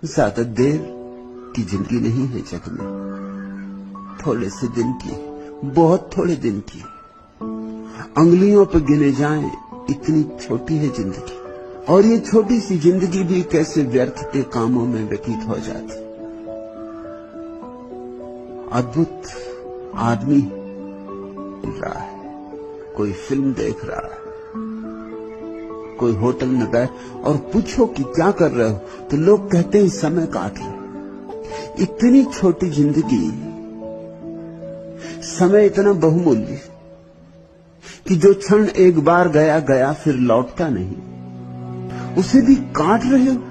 ज्यादा देर की जिंदगी नहीं है जग में, थोड़े से दिन की, बहुत थोड़े दिन की, अंगुलियों पर गिने जाएं इतनी छोटी है जिंदगी। और ये छोटी सी जिंदगी भी कैसे व्यर्थ के कामों में व्यतीत हो जाती। अद्भुत आदमी मिल रहा है, कोई फिल्म देख रहा है, कोई होटल में बैठ और पूछो कि क्या कर रहे हो तो लोग कहते हैं समय काट रहे। इतनी छोटी जिंदगी, समय इतना बहुमूल्य कि जो क्षण एक बार गया गया फिर लौटता नहीं, उसे भी काट रहे हो।